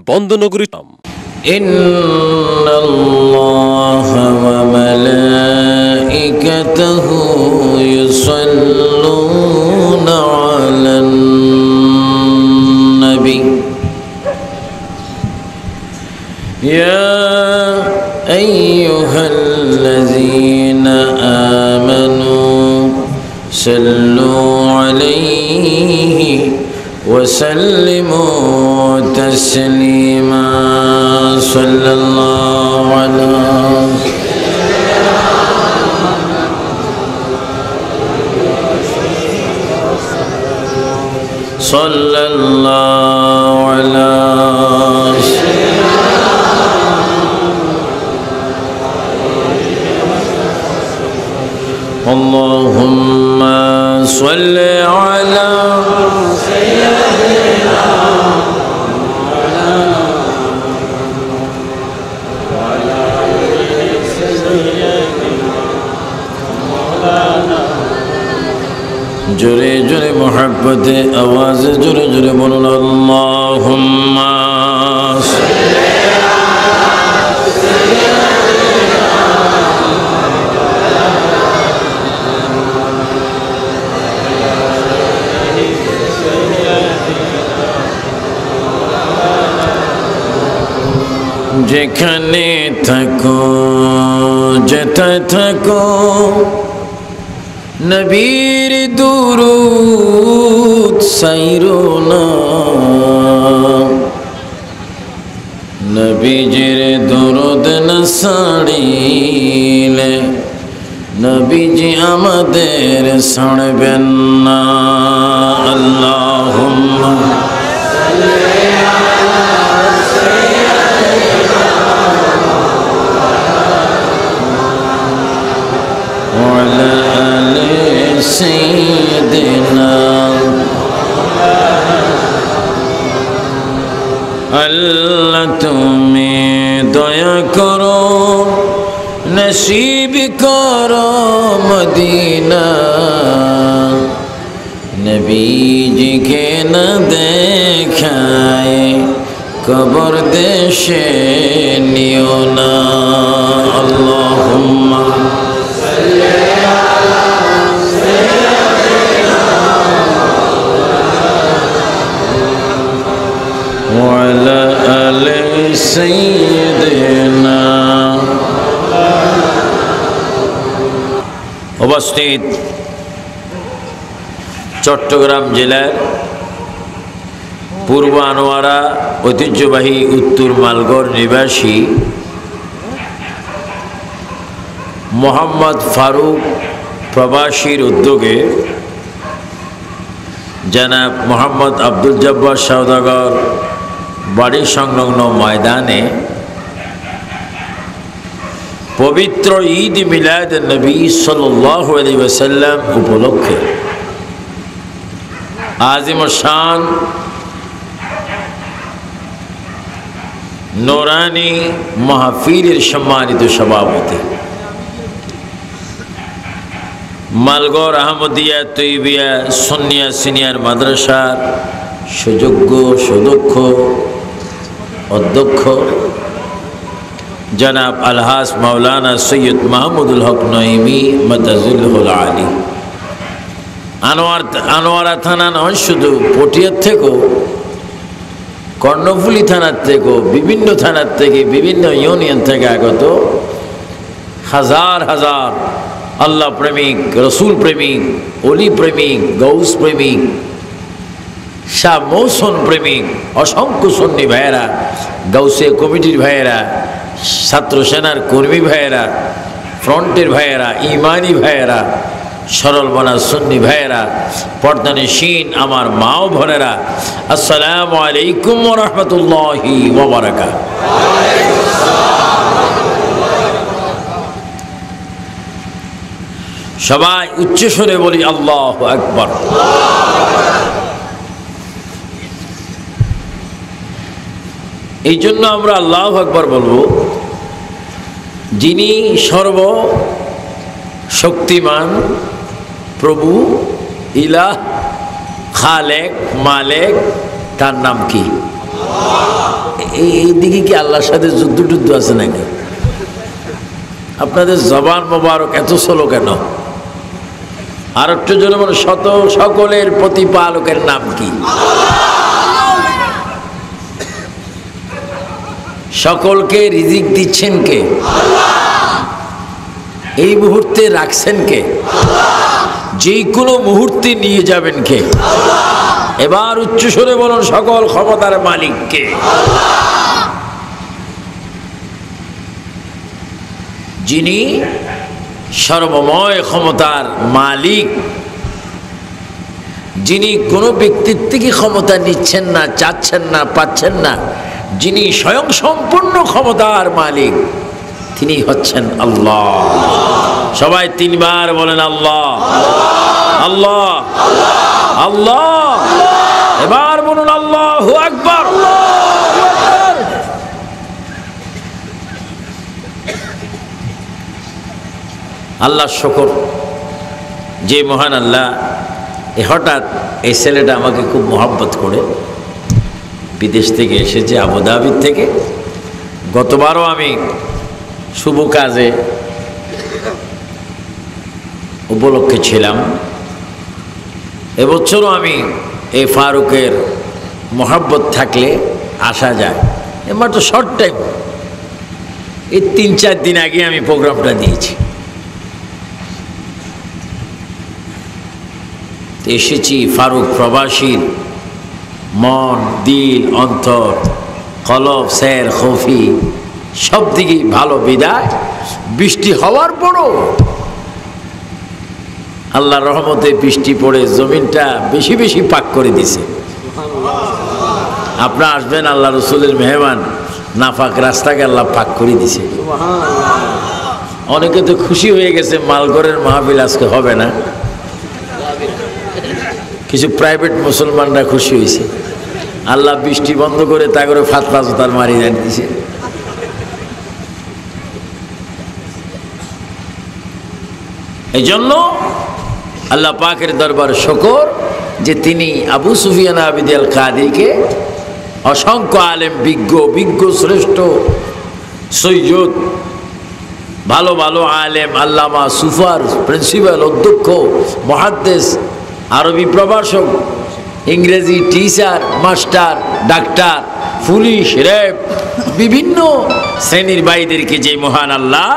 বন্দনগরী ইন্নাল্লাহা ওয়া মালাইকাতাহু ইউসাল্লুনা আলান নবী ইয়া আইয়ুহাল্লাযীনা আমানু সাল্লু আলাইহি وسلموا تسليما صلى الله على صلى الله على اللهم صل على जोरे जोरे मोहब्बत आवाज़ जोरे जोरे बोलूं अल्लाहुम्मा যেখানে থাকো যেতে থাকো নবীর দুরূদ সাইরো না নবীজির দুরূদ না সাড়িলে নবীজি আমাদের ছাড়বেন না আল্লাহুম্মা سيدنا আল্লাহ তুমি দয়া করো নসিব করো মদিনা নবীজিকে না দেখায় কবর দেশে নিও না আল্লাহুম্মা وعلى آل سيدنا উপস্থিত চট্টগ্রাম জেলার পূর্ব আনোয়ারা ঐতিহ্যবাহী উত্তর মালগড় নিবাসী মোহাম্মদ ফারুক প্রবাসীর উদ্যোগে জনাব মোহাম্মদ আব্দুল জব্বার সওদাগর বাড়ি সংলগ্ন ময়দানে পবিত্র ঈদ মিলাদ নবী সাল্লাল্লাহু আলাইহি ওয়াসাল্লাম উপলক্ষে আজিম শান নূরানী মাহফিলের সম্মানিত সভাপতি মালগড় আহমদিয়া তৈবিয়া সুন্নিয়া সিনিয়র মাদ্রাসার সুযোগ্য সুদক্ষ অধ্যক্ষ জনাব আলহাস মাওলানা সৈয়দ মাহমুদুল হক নঈমি মাদাজুল আলী আনোয়ারা থানা নয়, শুধু পটিয়ার থেকেও কর্ণফুলী থানার থেকেও বিভিন্ন থানার থেকে বিভিন্ন ইউনিয়ন থেকে আগত হাজার হাজার আল্লাহ প্রেমিক, রসুল প্রেমিক, অলি প্রেমিক, গৌস প্রেমিক, শাহ মৌসুম প্রেমিক, অসংখ্য সুন্নি ভাইয়েরা, গাউসে কমিটির ভাইয়েরা, ছাত্র সেনার কর্মী ভাইয়েরা, ফ্রন্টের ভাইয়েরা, ইমানি ভাইয়েরা, সরল মনা সুন্নি ভাইয়েরা, পর্দানিশীন আমার মাও ভনেরা, আসসালামু আলাইকুম ওয়া রাহমাতুল্লাহি ওয়া বারাকাতুহু। সবাই উচ্চ স্বরে বলি আল্লাহু আকবার। এই জন্য আমরা আল্লাহু আকবার বলবো, যিনি সর্ব শক্তিমান প্রভু, ইলাহ, খালেক, মালেক, তার নাম কি? এই দিকে কি আল্লাহর সাথে যুদ্ধ টুদ্ধ আছে নাকি? আপনাদের জবান মোবারক এত স্লো কেন? আর একটু জন্য বলো, শত সকলের প্রতিপালকের নাম কি? সকলকে রিজিক দিচ্ছেন কে? এই মুহূর্তে রাখছেন কে? যে কোনো মুহূর্তে নিয়ে যাবেন কে? এবার উচ্চস্বরে বলুন, সকল ক্ষমতার মালিক কে? যিনি সর্বময় ক্ষমতার মালিক, যিনি কোনো ব্যক্তির থেকে ক্ষমতা নিচ্ছেন না, চাচ্ছেন না, পাচ্ছেন না, যিনি স্বয়ং সম্পূর্ণ ক্ষমতার মালিক, তিনি হচ্ছেন আল্লাহ। সবাই তিনবার বলেন আল্লাহ, আল্লাহ, আল্লাহ। এবার বলুন আল্লাহু আকবার। আল্লাহ শুকর যে মহান আল্লাহ হঠাৎ এই ছেলেটা আমাকে খুব মহব্বত করে বিদেশ থেকে এসেছে, আবুধাবি থেকে। গতবারও আমি শুভ কাজে উপলক্ষে ছিলাম, এবছরও আমি এই ফারুকের মহব্বত থাকলে আসা যায়। মাত্র শর্ট টাইম, এই 3-4 দিন আগে আমি প্রোগ্রামটা দিয়েছি। এসেছি ফারুক প্রবাসীর মন, দিল, অন্তর, কলব, সের, খফি সব দিকে ভালো বিদায়। বৃষ্টি হওয়ার পরও আল্লাহর রহমতে বৃষ্টি পড়ে জমিনটা বেশি বেশি পাক করে দিছে। আপনারা আসবেন, আল্লাহ রসুলের মেহমান, নাফাক রাস্তাকে আল্লাহ পাক করে দিছে। অনেকে তো খুশি হয়ে গেছে মালগড়ের মাহফিল আজকে হবে না। কিছু প্রাইভেট মুসলমানরা খুশি হয়েছে, আল্লাহ বৃষ্টি বন্ধ করে তা করে ফাতফা জোতার মারি দিছে। এই জন্য আল্লাহ পাকের দরবার শুকর যে তিনি আবু সুফিয়ান আবিদ আল কাদিকে অসংখ্য আলেম, বিজ্ঞ শ্রেষ্ঠ সৈয়দ, ভালো ভালো আলেম, আল্লামা, সুফার, প্রিন্সিপাল, অধ্যক্ষ, মুহাদ্দিস, আরবি প্রভাষক, ইংরেজি teacher, master, doctor, police, RAB, বিভিন্ন শ্রেণীর ভাইদেরকে যে মহান আল্লাহ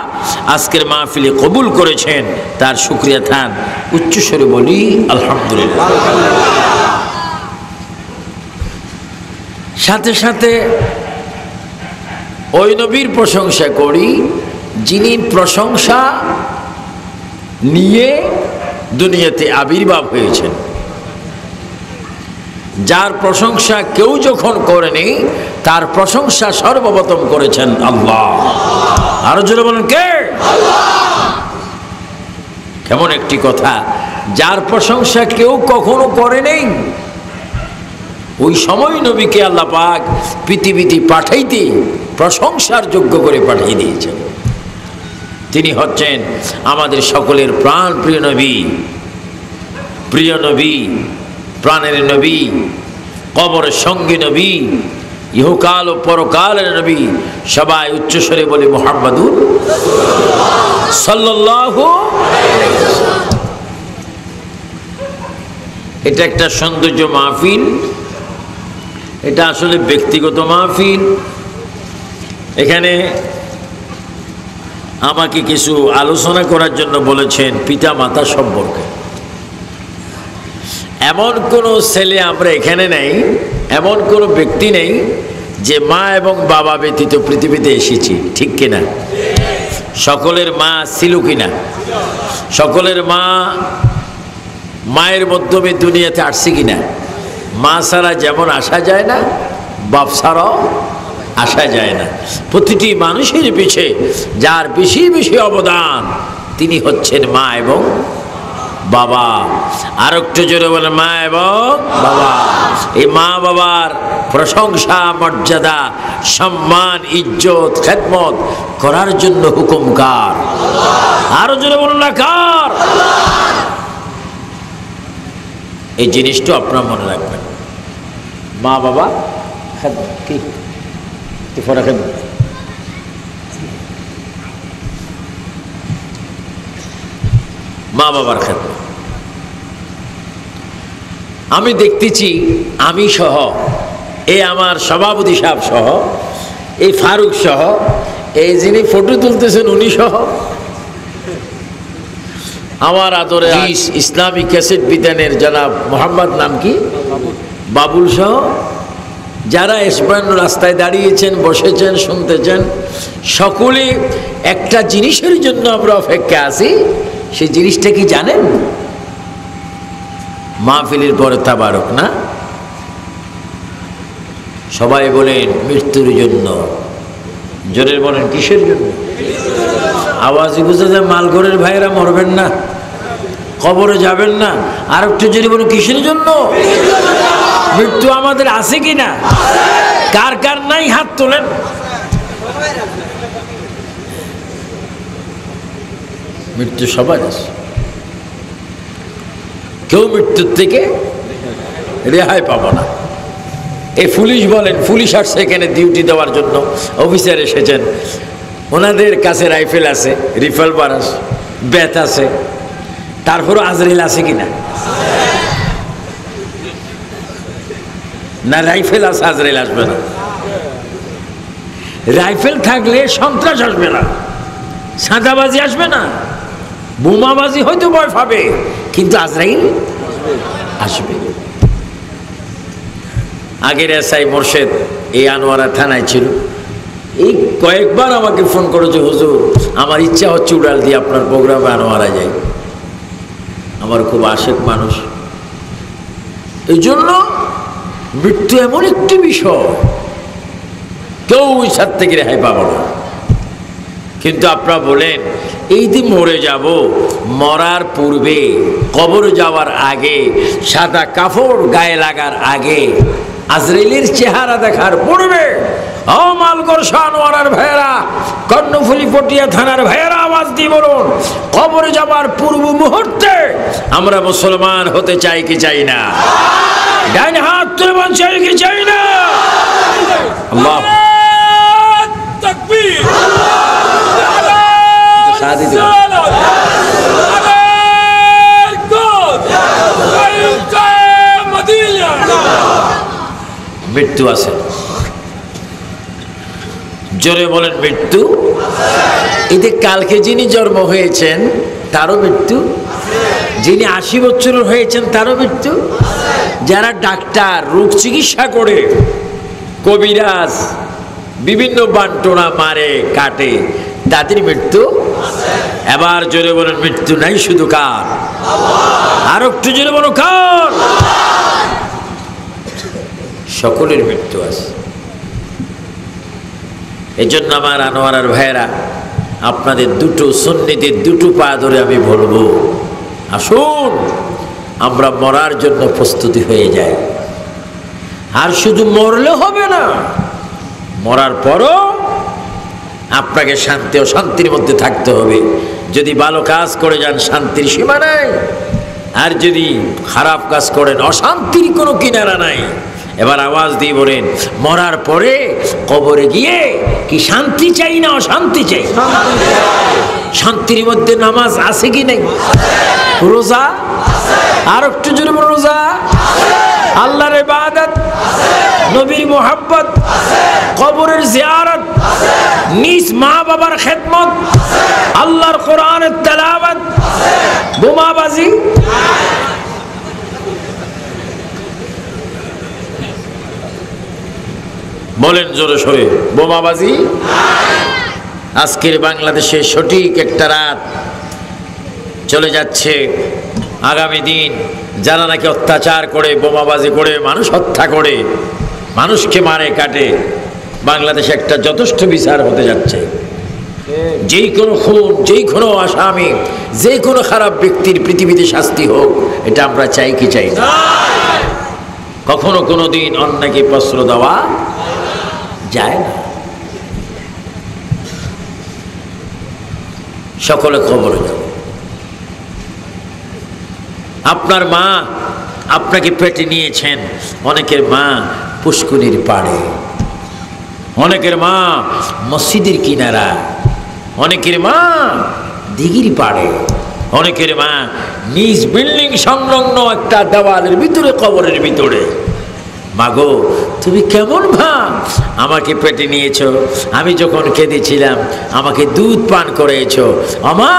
আজকের মাহফিলে কবুল করেছেন তার শুকরিয়া থান উচ্চস্বরে বলি আলহামদুলিল্লাহ। সাথে সাথে ওই নবীর প্রশংসা করি যিনি প্রশংসা নিয়ে দুনিয়াতে আবির্ভাব হয়েছেন, যার প্রশংসা কেউ যখন করেনি তার প্রশংসা সর্বপ্রথম করেছেন আল্লাহ। আরো জোরে বলেন কে? কেমন একটি কথা, যার প্রশংসা কেউ কখনো করেনি ওই সময় নবীকে আল্লাহ পাক পৃথিবীতে পাঠাইতে প্রশংসার যোগ্য করে পাঠিয়ে দিয়েছেন। তিনি হচ্ছেন আমাদের সকলের প্রাণ প্রিয় নবী, প্রিয় নবী, প্রাণের নবী, কবরের সঙ্গী নবী, ইহকাল ও পরকালের নবী। সবাই উচ্চস্বরে বলে মুহাম্মাদুর সাল্লাল্লাহু আলাইহি ওয়াসাল্লাম। এটা একটা সৌন্দর্য মাহফিল, এটা আসলে ব্যক্তিগত মাহফিল। এখানে আমাকে কিছু আলোচনা করার জন্য বলেছেন পিতা মাতা সম্পর্কে। এমন কোনো ছেলে আমরা এখানে নেই, এমন কোনো ব্যক্তি নেই যে মা এবং বাবা ব্যতীত পৃথিবীতে এসেছি, ঠিক কিনা? সকলের মা ছিল কিনা? সকলের মা মায়ের মাধ্যমে দুনিয়াতে আসছে কিনা? মা ছাড়া যেমন আসা যায় না, বাপ ছাড়াও আসা যায় না। প্রতিটি মানুষের পিছে যার বেশি বেশি অবদান তিনি হচ্ছেন মা এবং বাবা। আর একটু জোরে বলে মা এবং বাবা। এই মা বাবার প্রশংসা, মর্যাদা, সম্মান, ইজ্জত, খেদমত করার জন্য হুকুম কার? আরো জোরে বলুন না কার? এই জিনিসটা আপনারা মনে রাখবেন। মা বাবা কি ফরা খেদমত, মা বাবার খেদমত। আমি দেখতেছি আমি সহ, এই আমার সভাপতি সাহেব সহ, এই ফারুক সহ, এই যিনি ফটো তুলতেছেন উনি সহ, আমার আদরে ইসলামী ক্যাসেট বিতানের জনাব মোহাম্মদ নাম কি বাবুল সহ যারা এসপ্রাণ রাস্তায় দাঁড়িয়েছেন, বসেছেন, শুনতেছেন, সকলে একটা জিনিসের জন্য আমরা অপেক্ষা আছি। সেই জিনিসটা কি জানেন? মাহফিলের পরে তাবারক না, সবাই বলেন মৃত্যুর জন্য। জোরে বলেন কিসের জন্য? আওয়াজই বুঝে যায় মালঘরের ভাইয়েরা মরবেন না, কবরে যাবেন না। আর একটু জোরে বলেন কিসের জন্য? মৃত্যু আমাদের আছে কিনা? কার কার নাই হাত তোলেন। মৃত্যু সবার আছে, কেউ মৃত্যুর থেকে রেহাই পাবো না। এই পুলিশ বলেন, পুলিশ আসছে এখানে ডিউটি দেওয়ার জন্য, অফিসার এসেছেন, ওনাদের কাছে রাইফেল আছে, রিভলভার আছে, ব্যাট আছে, তারপরও আজরাইল আছে কিনা? না রাইফেল আছে, আজরাইল আসবে না। রাইফেল থাকলে সন্ত্রাস আসবে না, সাদাবাজি আসবে না, বোমাবাজি হয়তো ভয় পাবে, কিন্তু আজরাইল আসবে। আগের এসআই মোর্শেদ এই আনোয়ারা থানায় ছিল, এই কয়েকবার আমাকে ফোন করেছে, হুজুর আমার ইচ্ছা হচ্ছে উড়াল দিয়ে আপনার প্রোগ্রামে আনোয়ারা যাই। আমার খুব আশেক মানুষ। এই জন্য মৃত্যু এমন একটি বিষয়, কেউ ইচ্ছার থেকে রেহাই পাবো না। কিন্তু আপনারা বলেন এই যে মরে যাব, মরার পূর্বে, কবর যাওয়ার আগে, সাদা কাপড় গায়ে লাগার আগে আজরাইলের চেহারা দেখার পূর্বে, ও মালগর শাহওয়ারার ভাইয়েরা, কর্ণফুলী পটিয়া থানার ভাইয়েরা আওয়াজ দিয়ে বলুন, কবরে যাবার পূর্ব মুহূর্তে আমরা মুসলমান হতে চাই কি চাই না? ডান হাত তুলে বলুন, চাই কি চাই না? আল্লাহ তাকবীর, মৃত্যু আছে। জোরে বলেন মৃত্যু। এতে কালকে যিনি জন্ম হয়েছেন তারও মৃত্যু, যিনি 80 বছরের হয়েছেন তারও মৃত্যু, যারা ডাক্তার রোগ চিকিৎসা করে, কবিরাজ বিভিন্ন বান্টনা মারে কাটে, তাদের মৃত্যু। এবার জোরে বলেন মৃত্যু নাই শুধু কার? আর একটু জোরে বলো কার? সকলের মৃত্যু আছে। এই জন্য আমার আনোয়ারার ভাইয়েরা, আপনাদের দুটো সুন্নিদের দুটো পা ধরে আমি বলবো, আসুন আমরা মরার জন্য প্রস্তুতি হয়ে যাই। আর শুধু মরলে হবে না, মরার পরও আপনাকে শান্তি ও শান্তির মধ্যে থাকতে হবে। যদি ভালো কাজ করে যান শান্তির সীমা নাই, আর যদি খারাপ কাজ করেন অশান্তির কোনো কিনারা নাই। এবার আওয়াজ দিয়ে বলেন, মরার পরে কবরে গিয়ে কি শান্তি চাই না অশান্তি চাই? শান্তির মধ্যে নামাজ আছে কি নেই? রোজা, আর একটু জোরে বলো রোজা, আল্লাহর ইবাদত, নবীর মুহাব্বত, কবরের জিয়ারত, নিজ মা বাবার খেদমত, আল্লাহর কোরআনের তেলাওয়াত, বোমাবাজি। বলেন জোরে সোরে, বোমাবাজি। আজকের বাংলাদেশে সঠিক একটা রাত চলে যাচ্ছে। আগামী দিন যারা নাকি অত্যাচার করে, বোমাবাজি করে, মানুষ হত্যা করে, মানুষকে মারে কাটে, বাংলাদেশে একটা যথেষ্ট বিচার হতে যাচ্ছে। যেই কোনো খুন, যেই কোনো আসামি, যে কোনো খারাপ ব্যক্তির পৃথিবীতে শাস্তি হোক, এটা আমরা চাই কি চাই না? কখনো কোনো দিন অন্যকে প্রশ্রয় দেওয়া যায় না। সকলে কবরে যাব। আপনার মা আপনাকে পেটে নিয়েছেন, অনেকের মা পুষ্করিণীর পাড়ে, অনেকের মা মসজিদের কিনারা, অনেকের মা দিঘির পাড়ে, অনেকের মা নিজ বিল্ডিং সংলগ্ন একটা দেওয়ালের ভিতরে, কবরের ভিতরে। মাগো তুমি কেমন মা, আমাকে পেটে নিয়েছো, আমি যখন কেঁদেছিলাম আমাকে দুধ পান করেছো, আমা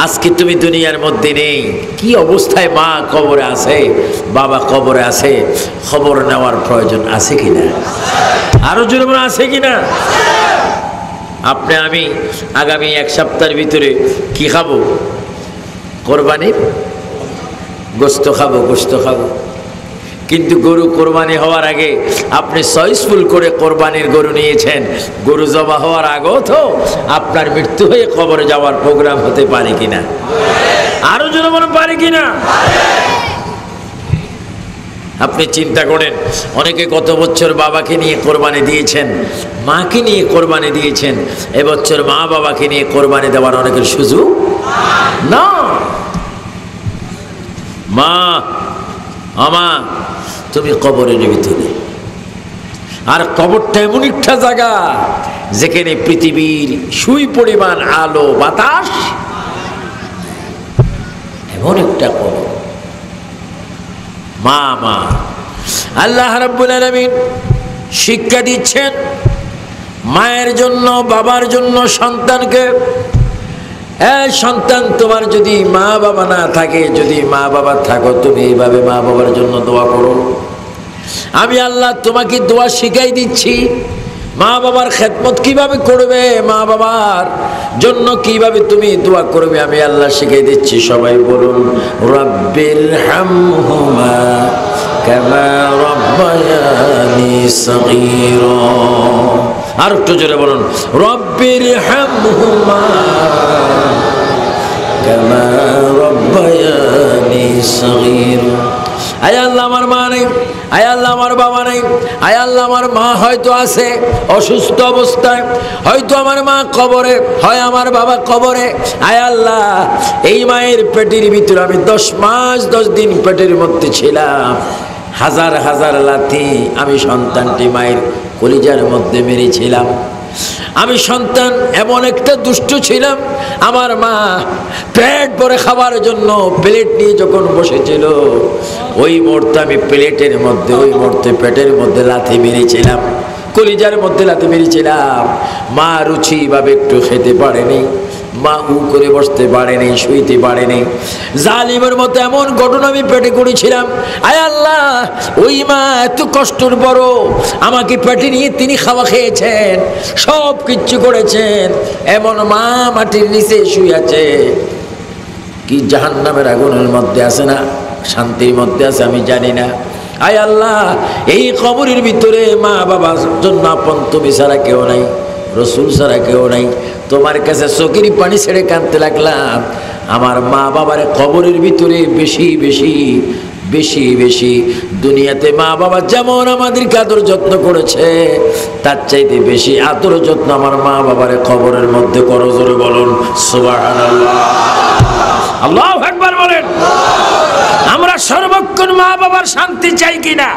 আজকে তুমি দুনিয়ার মধ্যে নেই, কি অবস্থায় মা কবরে আছে, বাবা কবরে আছে, খবর নেওয়ার প্রয়োজন আছে কিনা? আরো জোরে বলে আছে কিনা? আপনি আমি আগামী এক সপ্তাহের ভিতরে কি খাবো? কোরবানির গোস্ত খাবো, গোস্ত খাবো। কিন্তু গরু কোরবানি হওয়ার আগে আপনি চয়েসফুল করে কোরবানির গরু নিয়েছেন, গরু জবা হওয়ার আগেও তো আপনার মৃত্যু হয়ে কবরে যাওয়ার প্রোগ্রাম হতে পারে কিনা? আরো জোরে বলুন পারে কিনা? আপনি চিন্তা করেন, অনেকে গত বছর বাবাকে নিয়ে কোরবানি দিয়েছেন, মাকে নিয়ে কোরবানি দিয়েছেন, এবছর মা বাবাকে নিয়ে কোরবানি দেওয়ার অনেকের সুযোগ না। মা আমা তুমি কবরের ভিতরে, আর কবরটা এমন একটা জায়গা যেখানে পৃথিবীর সুই পরিমাণ আলো বাতাস, এমন একটা কবর। মা মা আল্লাহ রাব্বুল আলামিন শিক্ষা দিচ্ছেন মায়ের জন্য, বাবার জন্য সন্তানকে, সন্তান তোমার যদি মা বাবা না থাকে, যদি মা বাবা থাকো, তুমি এইভাবে মা বাবার জন্য দোয়া করো। আমি আল্লাহ তোমাকে দোয়া শিখাই দিচ্ছি, মা বাবার খেদমত কিভাবে করবে, মা বাবার জন্য কিভাবে তুমি দোয়া করবে, আমি আল্লাহ শিখাই দিচ্ছি। সবাই বলুন রব্বির হামহুমা কামা রব্বায়ানি সগীরা। আর একটু জোরে বলুন রব্বির হামহুমা কামা রব্বায়ানি সগীরা। আয় আল্লাহ আমার মা নেই, আয় আল্লাহ আমার বাবা নেই, আয় আল্লাহ আমার মা হয়তো আছে অসুস্থ অবস্থায়, হয়তো আমার মা কবরে, হয় আমার বাবা কবরে। আয় আল্লাহ এই মায়ের পেটের ভিতরে আমি 10 মাস 10 দিন পেটের মধ্যে ছিলাম, হাজার হাজার লাথি আমি সন্তানটি মায়ের কলিজার মধ্যে মেরেছিলাম। আমি সন্তান এমন একটা দুষ্ট ছিলাম, আমার মা পেট ভরে খাবার জন্য প্লেট নিয়ে যখন বসেছিল, ওই মুহূর্তে আমি প্লেটের মধ্যে, ওই মুহূর্তে পেটের মধ্যে লাথি মেরেছিলাম, কলিজার মধ্যে লাথি মেরেছিলাম। মা রুচি ভাবে একটু খেতে পারেনি, মা করে বসতে পারেনি, শুইতে পারেনি। জালিমের মতো এমন ঘটনা আমি পেটে করেছিলাম। আয় আল্লাহ ওই মা এত কষ্টের বড় আমাকে পেটে নিয়ে তিনি খাওয়া খেয়েছেন, সব কিচ্ছু করেছেন, এমন মা মাটির নিচে শুয়ে আছে, কি জাহান্নামের আগুনের মধ্যে আছে না শান্তির মধ্যে আছে আমি জানি না। আয় আল্লাহ এই কবরের ভিতরে মা বাবার জন্য আপন তুমি ছাড়া কেউ নাই, রসুল ছাড়া কেউ নাই, তোমার কাছে চোখের পানি ছেড়ে কাঁদতে লাগলাম। আমার মা বাবার কবরের ভিতরে বেশি বেশি বেশি বেশি দুনিয়াতে মা বাবা যেমন আমাদেরকে আদর যত্ন করেছে, তার চাইতে বেশি আদর যত্ন আমার মা বাবার কবরের মধ্যে করো। জোরে বলুন সুবহানাল্লাহ, আল্লাহু আকবার বলেন। আমরা সর্বক্ষণ মা বাবার শান্তি চাই কিনা?